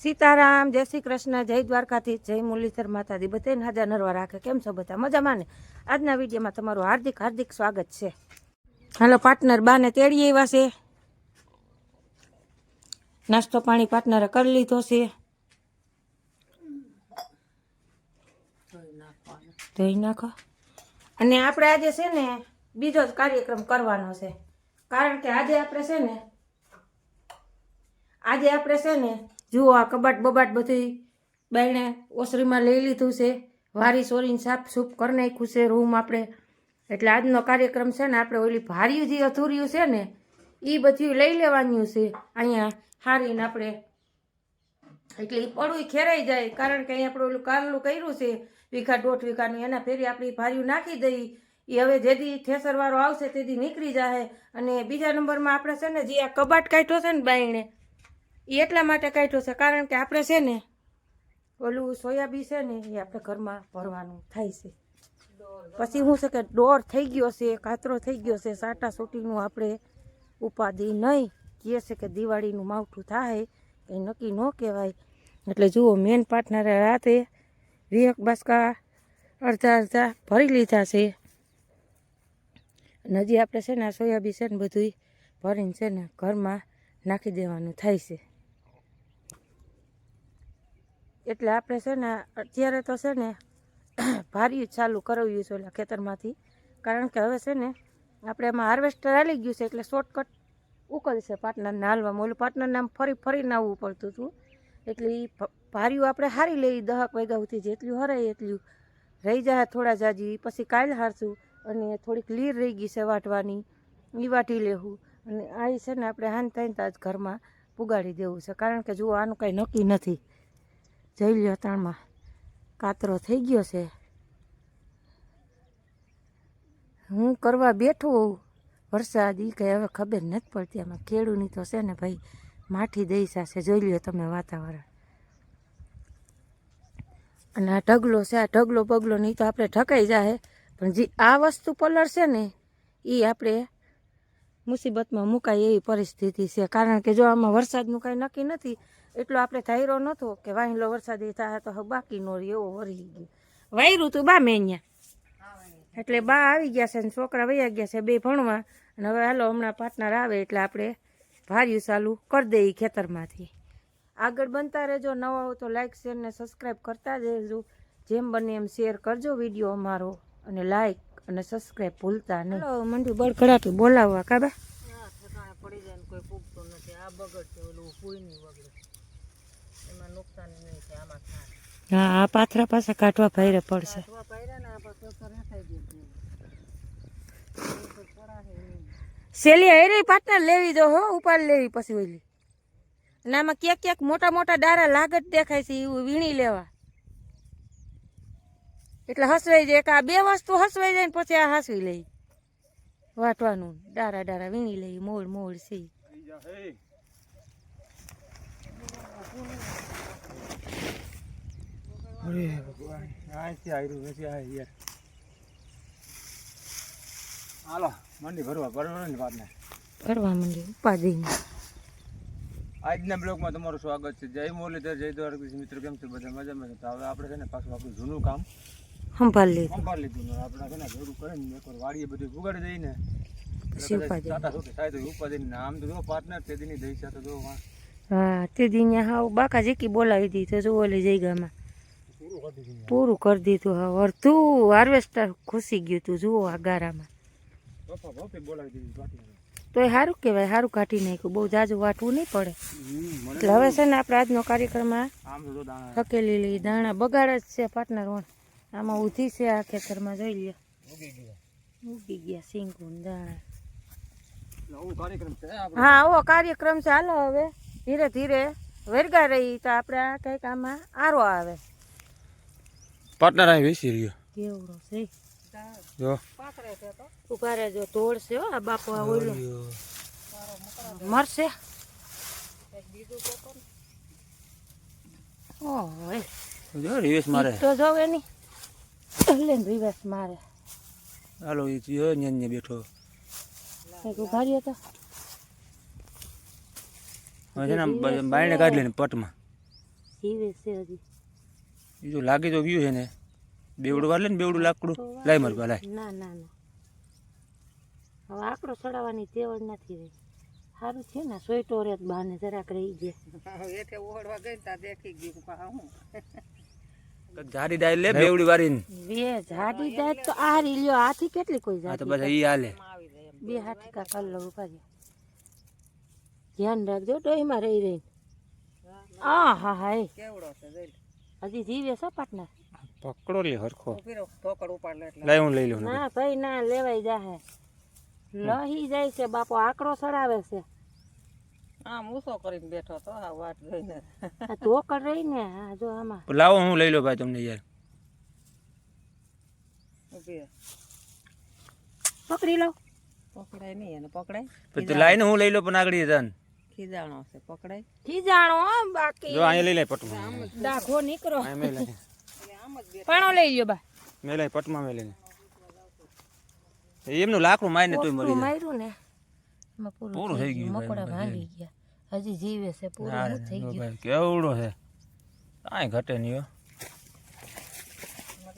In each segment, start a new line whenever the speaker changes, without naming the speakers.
સીતારામ, જય શ્રી કૃષ્ણ, જય દ્વારકાથી, જય મુરલીધર માતાજી. બધાને હાજર નરવા રાખે. કેમ છો બધા? મજામાં ને? આજના વિડીયોમાં તમારું હાર્દિક હાર્દિક સ્વાગત છે. હાલો પાર્ટનર બાને તેડી આવ્યા છે. નાસ્તો પાણી પાર્ટનરે કરી લીધો છે. ધોઈ નાખો. અને આપણે આજે છે ને બીજો જ કાર્યક્રમ કરવાનો છે. કારણ કે આજે આપણે છે ને જુઓ આ કબાટ બબાટ બધી બાયણે ઓસરીમાં લઈ લીધું છે. વારી સોરીને સાફ સૂફ કરી નાખ્યું છે રૂમ આપણે. એટલે આજનો કાર્યક્રમ છે ને આપણે ઓલી ભાર્યું જે અધૂર્યું છે ને એ બધું લઈ લેવાનું છે અહીંયા હારીને આપણે. એટલે એ પડવું ખેરાઈ જાય. કારણ કે અહીંયા આપણે ઓલું કારલું કર્યું છે વીઘા 1.5 વીઘાનું, એના ફેરી આપણે ભાર્યું નાખી દઈ. એ હવે જેથી ઠેસરવાળો આવશે તેથી નીકળી જાય. અને બીજા નંબરમાં આપણે છે ને જે આ કબાટ કાઢ્યો છે ને બાયણે એ એટલા માટે કાઢ્યો છે કારણ કે આપણે છે ને ઓલું સોયાબીન છે ને એ આપણે ઘરમાં ભરવાનું થાય છે. પછી શું છે કે ડોર થઈ ગયો છે, કાતરો થઈ ગયો છે, સાટા સોટીનું આપણે ઉપાધિ નહીં. કહે છે કે દિવાળીનું માવઠું થાય કંઈ નક્કી ન કહેવાય. એટલે જુઓ મેન પાર્ટનરે રાતે 20 બાસકા અડધા ભરી લીધા છે. અને હજી આપણે છે ને આ સોયાબીન છે ને બધું ભરીને છે ને ઘરમાં નાખી દેવાનું થાય છે. એટલે આપણે છે ને અત્યારે તો છે ને ભાર્યું ચાલુ કરાવ્યું છે ઓલા ખેતરમાંથી. કારણ કે હવે છે ને આપણે એમાં હાર્વેસ્ટર હાલી ગયું છે એટલે શોર્ટકટ ઉકલશે પાર્ટનરને હાલવામાં. ઓલું પાર્ટનરને આમ ફરીને આવવું પડતું હતું. એટલે એ ભાર્યું આપણે હારી લઈ 10 વાગ્યા સુધી જેટલું હરાય એટલું રહી જાય થોડા જાજી. પછી કાલે હારશું. અને થોડીક લીર રહી ગઈ છે વાટવાની, એ વાટી લેવું. અને આ છે ને આપણે હાન થઈને તાજ ઘરમાં પુગાડી દેવું છે. કારણ કે જુઓ આનું કાંઈ નક્કી નથી. જઈ લ્યો તાણમાં કાતરો થઈ ગયો છે. હું કરવા બેઠું વરસાદ એ કંઈ હવે ખબર નથી પડતી. આમાં ખેડૂની તો છે ને ભાઈ માઠી દઈશા છે. જોઈ લ્યો તમે વાતાવરણ. અને આ ઢગલો છે, આ ઢગલો બગલો નહીં તો આપણે ઢકાઈ જાય. પણ જે આ વસ્તુ પલળશે ને એ આપણે મુસીબતમાં મુકાય એવી પરિસ્થિતિ છે. કારણ કે જો આમાં વરસાદનું કાંઈ નક્કી નથી. એટલો આપણે ધાર્યો નહોતો કે વાહેલો વરસાદ એ થાય તો બાકી નો રહે એવો વરી ગયો. વાયરું તું બા મેં અહીંયા. એટલે બા આવી ગયા છે ને છોકરા વયા ગયા છે બે ભણવા. અને હવે હાલો હમણાં પાર્ટનર આવે એટલે આપણે ભાર્યું ચાલુ કરી દઈએ ખેતરમાંથી. આગળ બનતા રહેજો. નવા હો તો લાઇક શેર ને સબસ્ક્રાઈબ કરતા રહેજો. જેમ બને એમ શેર કરજો વિડીયો અમારો. અને લાઇક અને સબસ્ક્રાઈબ ભૂલતા નહીં. મંડ્યું બળખડાટું બોલાવવા કાબા પડી જાય ને કોઈ પૂગતું નથી. આ બગડ છે ઓલું પૂઈની બગડે એમાં નુકસાન નહીં છે. આમાં હા આ પાથરા પાછા કાઢવા ભાઈરે પડશે. સેલી હેરી પાર્ટનર લેવી જો હો ઉપાડ લેવી પછી ઓલી. અને આમાં ક્યાંક મોટા મોટા ડારા લાગત દેખાય છે એવું વીણી લેવા. એટલે હસવાઈ જાય. આ બે વસ્તુ હસવાઈ જાય ને પછી આ હસવી લઈ વાટવાનું. ડારા વીણી લઈ મોળ છે.
હાલો મંડી ભરવા મંડી
ઉપાધિ.
આજના બ્લોગમાં તમારું સ્વાગત છે. જય મુરલીધર, જય દ્વારકાધીશ. મિત્રો કેમ છે બધા મજામાં છે? તો હવે આપણે છે ને પાછું આપણું જૂનું કામ સંભાળી લીધું. આપણે છે ને ભેગું કરીને એકવાર વાડીએ બધું ઉગાડી દઈને આમ તો જો પાર્ટનર તે દીની દઈ છે તો જો
હા તે દી હા બાકા જેકી બોલાવી દીધું જો ઓલી જગ્યામાં પૂરું કરી દીધું. હા અડધું હાર્વેસ્ટર ઘૂસી ગયું તું જુઓ આ ગારામાં. તોય સારું કહેવાય, સારું કાઢી નાખ્યું. બહુ જાજુ વાટવું નહીં પડે. એટલે હવે છે ને આપણે આજનો કાર્યક્રમમાં હકેલી લઈ દાણા બગાડ જ છે પાર્ટનર. આમાં ઊધી છે આ ખેતરમાં જોઈ લ્યો ઉગી ગયા સિંગું દાણા. હા આવો કાર્યક્રમ છે. હાલો હવે ધીરે ધીરે વેરગા રહી તો આપણે કંઈક આમાં આરો આવે.
પાર્ટનર અહીં બેસી રહ્યો
કેવડો છે
જો
ઉભા રહેજો. તોડશે હો આ બાપુ આ ઓલો મરશે. ઓય
જો રિવેશ મારે
તો જોવે નહીં એટલે રિવેશ મારે.
હાલો એ જો ને બેઠો
ઉભા રહ્યો તો
બાયણે કાઢી લે પટમાં.
જીવે છે હજી.
એ જો લાગે તો વ્યૂ છે ને બેવડું વાલે ને બેવડું લાકડું લાય માર લાય.
ના ના ના હવે આકડો ચડાવવાની ટેવ જ નથી રહી. સારું છે ને સોયટો રે બાને જરાક રહી ગયા.
એઠે ઓળવા ગઈ તા દેખી ગયું પા હું
જાડી ડાય લે બેવડી વારીને
બે જાડી દાંત તો આ રી લ્યો આથી કેટલી કોઈ
આ તો
જાડી
બસ ઈ હાલે.
બે હાથી કા કર લઉં પાછી ધ્યાન રાખજો ડોહીમાં રહી રહીને. હા હા હા એ
કેવડો છે જોઈ
હજી જીવે છે પાટના.
પકડો લે હરખો
પીરો ઠોકર ઉપાડ લે એટલે
લાય હું લઈ લઉં.
ના ભાઈ ના લેવાઈ જાહે લહી જાય છે બાપો આકડો ચડાવે છે.
આમ ઊંચો કરીને બેઠો તો આ વાટ જોઈને
આ ઢોકર રહી ને હા જો આમાં
લાવો હું લઈ લો ભાઈ તમને યાર.
ઊભી રહે.
પકડી લઉં.
પકડાય નહીં એને પકડાય
પછી તું લાઈને હું લઈ લો પણ આગળ જન
ખીજાણો છે પકડાય
ખીજાણો હો, બાકી
જો અહીંયા લઈ લે પટમાં.
દાખો નીકળો
અહીંયા મેં લઈ
આમ જ
પાણો લઈ લ્યો બા.
મેં લઈ પટમાં મેં લઈને એમનું લાકડું મારીને તોય મરી જાય.
માર્યું ને એમાં
પૂરું થઈ ગયું ભાઈ,
મકોડા ભાંગી ગયા હજી જીવે છે પૂરું
અરે
હું થઈ
જો
ગયું.
ભાઈ કેવડો છે કાંઈ ઘટે નહીં હો.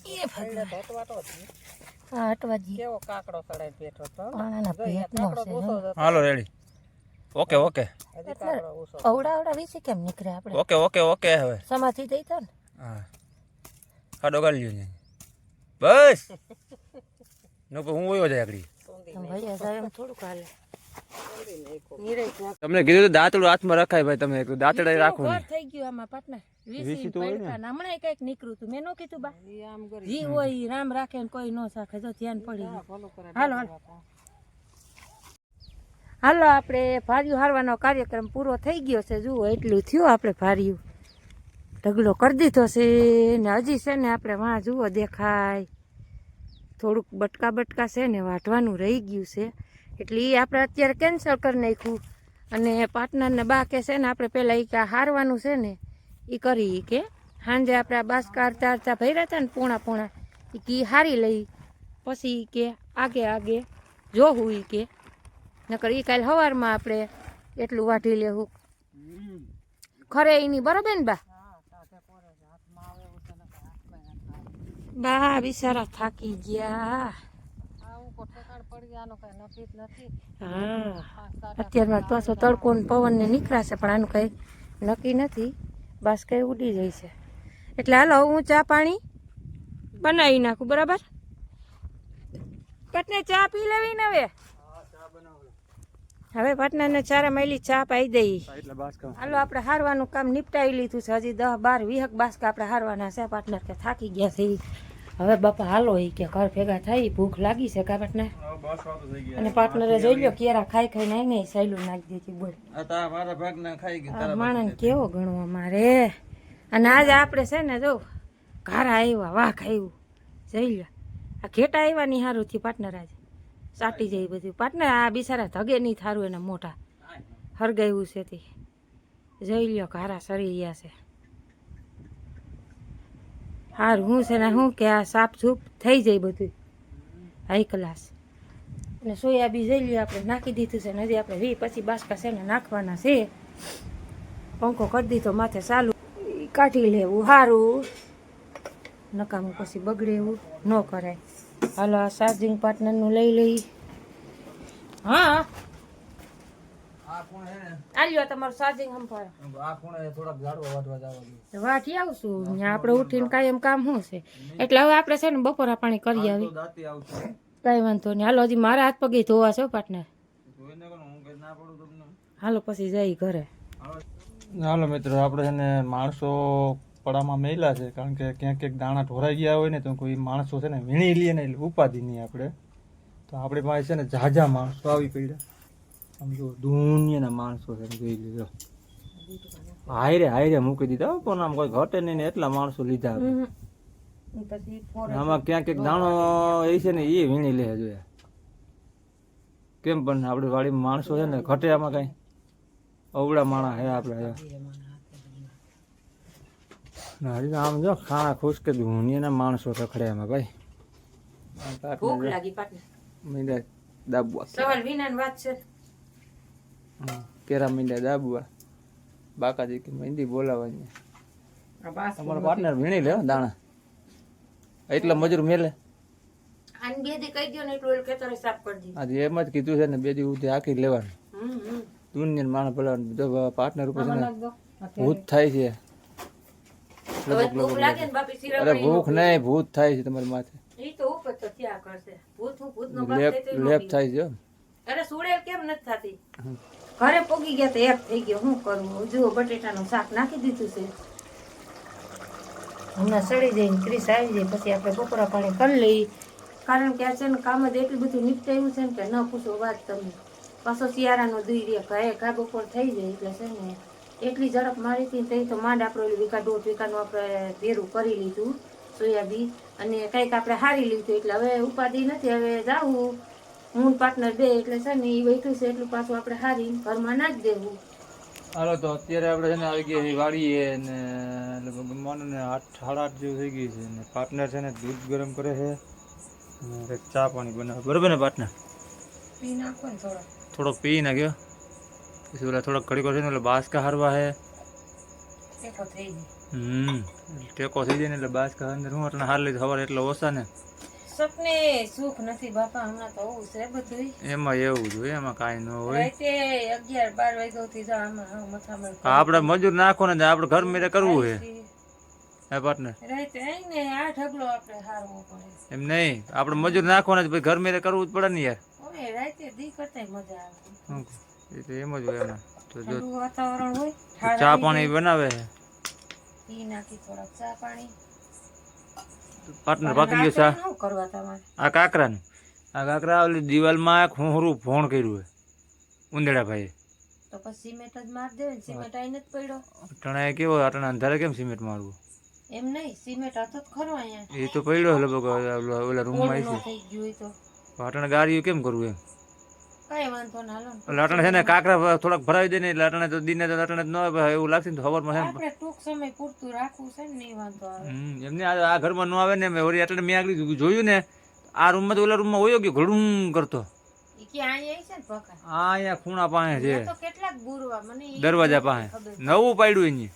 એ ભગવાન
ભટવાટો જ.
આ અટવાજી
કેવો કાકડો ચડાઈ બેઠો તો
પાણાના પેટનો છે જો.
હાલો રેડી. ઓકે ઓકે
હજી કાકડો ઊંચો
અવડા અવડા વિશે કેમ નીકળે આપણે
ઓકે ઓકે ઓકે હવે
સમાથી થઈ તો ને
હા ખાડો ગાળી લ્યો ને બસ નો હું વયો જાય આગળ.
ભૈયા સાહેબ એમ થોડુંક હાલે
તમને કીધું તો દાંતડું હાથમાં રખાય ભાઈ. તમે દાંતડા રાખવું
ઘર થઈ ગયું આમાં પાટના વીસી પડકા હમણાં કઈક નીકળ્યું તું મેં નો કીધું બા જી હોય ઈ રામ રાખે ને કોઈ નો રાખે જો ધ્યાન પડી ગયું. હાલો હાલો હાલો આપણે ભાર્યું હારવાનો કાર્યક્રમ પૂરો થઈ ગયો છે. જુઓ એટલું થયું આપણે ભાર્યું ઢગલો કરી દીધો છે ને હજી છે ને આપણે વાં જુઓ દેખાય થોડુંક બટકા બટકા છે ને વાટવાનું રહી ગયું છે એટલે એ આપણે અત્યારે કેન્સલ કરી નાખ્યું. અને પાર્ટનરને બા કે છે ને આપણે પહેલાં એ કે હારવાનું છે ને એ કરી કે સાંજે આપણે આ બાસકાર ચારચા ભર્યા હતા ને પૂણા એ કે હારી લઈ પછી ઈ કે આગે જોવું એ કે નકર એ કાલે સવારમાં આપણે એટલું વાઢી લેવું ખરે એની બરાબર ને બા બિચારા થાકી ગયા. હા અત્યારમાં પાછો તડકો ને પવન ને નીકળાશે પણ આનું કઈ નક્કી નથી. બસ કઈ ઉડી જાય છે એટલે હાલો હું ચા પાણી બનાવી નાખું બરાબર. પટને ચા પી લેવી ને હવે પટનાને ચારે માયલી ચા પાઈ દઈ. હાલો આપણે હારવાનું કામ નિપટાવી લીધું છે. હજી 10-12 બાસકા આપણે હારવાના છે. પાર્ટનર કે થાકી ગયા છે હવે બાપા હાલો એ કે ઘર ભેગા થાય ભૂખ લાગી છે કા પાર્ટનર. અને પાર્ટનરે જોઈ લ્યો કેરા ખાઈ ખાઈ નહીં સહેલું નાખી દીધી બોલ માણસ કેવો ગણવો અમારે. અને આજે આપણે છે ને જો ઘારા આવ્યા વાઘ આવ્યું જોઈ લ્યો આ ઘેટા આવ્યા ની સારું થી પાર્ટનર આજે સાટી જાય બધું. પાર્ટનર આ બિચારા ધગે નહીં થારું એના મોટા હરગાયું છે તે જોઈ લ્યો ઘારા સરી ગયા છે. હાર હું છે ને શું કે આ સાફ સૂફ થઈ જાય બધું હાઈ ક્લાસ. અને સોયાબી જોઈ લ્યો આપણે નાખી દીધું છે ને હજી આપણે 20 પછી બાસકા છે ને નાખવાના છે. પંખો કરી દીધો માથે ચાલુ કાઢી લેવું સારું નકામું પછી બગડે એવું ન કરાય. હાલો આ ચાર્જિંગ પાર્ટનરનું લઈ લઈ. હા આલ્યો તમારું ચાર્જિંગ સંભાળો વાટી આવશું ત્યાં આપણે ઉઠીને કાયમ કામ શું છે એટલે હવે આપણે છે ને બપોરા પાણી કરી આવી કઈ વાંધો નહીં. હાલો હજી મારા હાથ પગે ધોવા છે પાર્ટનર. હાલો પછી જઈ ઘરે.
હાલો મિત્રો આપણે છે ને માણસો પડામાં મેલા છે કારણ કે ક્યાંક ક્યાંક દાણા ઢોરાઈ ગયા હોય ને તો કોઈ માણસો છે ને વીણી લઈએ ને એટલે ઉપાધિ નહીં આપણે. તો આપણી પાસે છે ને ઝાઝા માણસો આવી પડ્યા. આમ જો દુનિયાના માણસો છે જોઈ લીધો હાયરે મૂકી દીધા પણ આમ કોઈ ઘટે નહીં ને એટલા માણસો લીધા. આમાં ક્યાંક ક્યાંક દાણો એ છે ને એ વીણી લે જોયા કેમ પણ આપણી વાડીમાં માણસો છે ને ઘટે આમાં કઈ અવડા માણા હે આપણે. આમ જો ખાણા ખુશ કે દુનિયાના માણસો રખડે એમાં ભાઈ.
ભૂખ લાગી પાર્ટનર
મીંડા દાબવા
સવાલ વિનાની વાત છે.
કેરા મીંડા દાબવા બાકાજી કે મહેંદી બોલાવવાની
આ બાસ
તમારો પાર્ટનર વીણી લે હો દાણા એટલા મજૂર મેલે
આને બે દી કહી દો ને એટલું ઓલું ખેતર સાફ કરી દીધું.
આજે એમ જ કીધું છે ને 2 દી ઉધી આખી લેવાનું
હમ.
દુનિયા માણસ પેલા પાર્ટનર ઉપર છે ને
નાખ દો.
ભૂત થાય છે
હવે ભૂખ લાગે ને બાપી
અરે
શિરામણી
ભૂખ નહીં ભૂત થાય છે તમારી માથે
ઈ તો ઉપર તો થયા કરશે. ભૂતનો બાપ
લેપ
થાય તો ય ન
લેપ
પીવે.
થાય છે હો.
અરે સુડેલ કેમ નથી થતી? ઘરે પોગી ગયા તો એક થઈ ગયો. શું કરવું? જુઓ બટેટાનું શાક નાખી દીધું છે. હમણાં સડી જઈને ક્રીસ આવી જાય પછી આપણે બપોરા પાણી કરી લઈએ. કારણ કે આ છે ને કામ જ એટલું બધું નિપટાયું છે ને કે ન પૂછો વાત તમે. પાછો શિયાળાનો દૂઈ રે ઘા બપોર થઈ જાય એટલે છે ને એટલી ઝડપ મારી હતી ને તો માંડ આપણે ઓલી વીઘા 1.5 વીઘાનું આપણે ભેરું કરી લીધું સોયાબીન અને કંઈક આપણે હારી લીધું એટલે હવે ઉપાધિ નથી. હવે જાવું હું પાર્ટનર બે એટલે છે ને એ બેઠું છે એટલું પાછું આપણે હારી ઘરમાં નાખી દેવું.
હાલો તો અત્યારે આપણે છે ને આવી ગયા છીએ વાડીએ ને લગભગ માનો ને 8 સાડા 8 જેવું થઈ ગયું છે ને પાર્ટનર છે ને દૂધ ગરમ કરે છે અને કંઈક ચા પાણી બનાવે બરોબર ને પાર્ટનર
પી નાખો ને થોડો.
થોડોક પી નાખ્યો પછી ઓલા થોડોક કડીકો છે ને એટલે બાસકા હારવા છે
ટેકો થઈ જાય.
ટેકો થઈ જાય ને એટલે બાસકા અંદર હું એટલે હાર લીધું સવારે એટલે ઓછા ને
સપને સુખ નથી બાપા હમણાં તો આવું છે બધું.
એમાં એવું જ હોય એમાં કાંઈ ન હોય
રાતે 11-12 વાગ્યાથી તો આમાં મથામણ
આપણે મજૂર નાખો ને આપણે ઘર મેરે કરવું છે હે પાર્ટનર
રાતે આઈને આ ઢગલો આપણે હારવો પડે.
એમ નહીં આપણે મજૂર નાખો ને ઘર મેરે કરવું જ પડે ને યાર
હવે રાતે દી કરતા મજા આવે.
એ તો એમ જ હોય એમાં તો જો
ઠંડુ વાતાવરણ હોય
ચા પાણી બનાવે છે
પી નાખી થોડાક ચા પાણી.
પાર્ટનર પાકી ગયો ચા
શું કરવા તમારે?
આ કાકરા ઓલી દિવાલમાં એક હુંહરું ભોણ કર્યું છે ઉંદેડા ભાઈ
તો પછી સિમેન્ટ જ માર દે ને. સિમેન્ટ આઈ નથી પડ્યો.
અટણા કેવો અટણા અંધારે કેમ સિમેન્ટ મારવું
એમ નહીં સિમેન્ટ હતો જ ખરો અહીંયા.
એ તો પડ્યો લગભગ ઓલા રૂમમાં
ઓલું
આવી
ન થઈ ગયું હોય તો
છે અટણે ગાડીઓ કેમ કરવું એમ
કાંઈ વાંધો ના હાલો ને.
એટલે અટણે છે ને કાકરા થોડાક ભરાવી દે ને એટલે અટણે તો દિને તો અટણે ન હોય એવું લાગશે ને તો ખબરમાં છે ને
આપણે ટૂંક સમય પૂરતું રાખવું છે ને નહીં વાંધો આવે.
એમને આ ઘરમાં ન આવે ને મેં વળી એટલે મેં આગળ જોયું ને આ રૂમમાં તો ઓલા રૂમમાં હોયો ગયો ઘડું કરતો
ઈ કે અહીંયા આવી છે ને પકા.
આ અહીંયા ખૂણા પાસે છે
તો કેટલાક બુરવા મને ઈ
દરવાજા પાસે
ખબર.
નવું પાડ્યું એની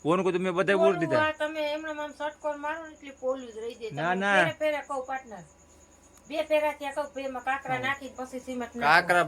કોણ કોઈ મેં બધા બોલ દીધા
આ તમે એમણે આમ શટકોર મારો ને એટલે પોલું જ રહી જાય.
ના,
તમે
ના.
પેરે પેરે કહું પાર્ટનર બે પેરા ત્યાં કહું બે માં કાકરા નાખી પછી સિમેન્ટ નાખો.
કાકરા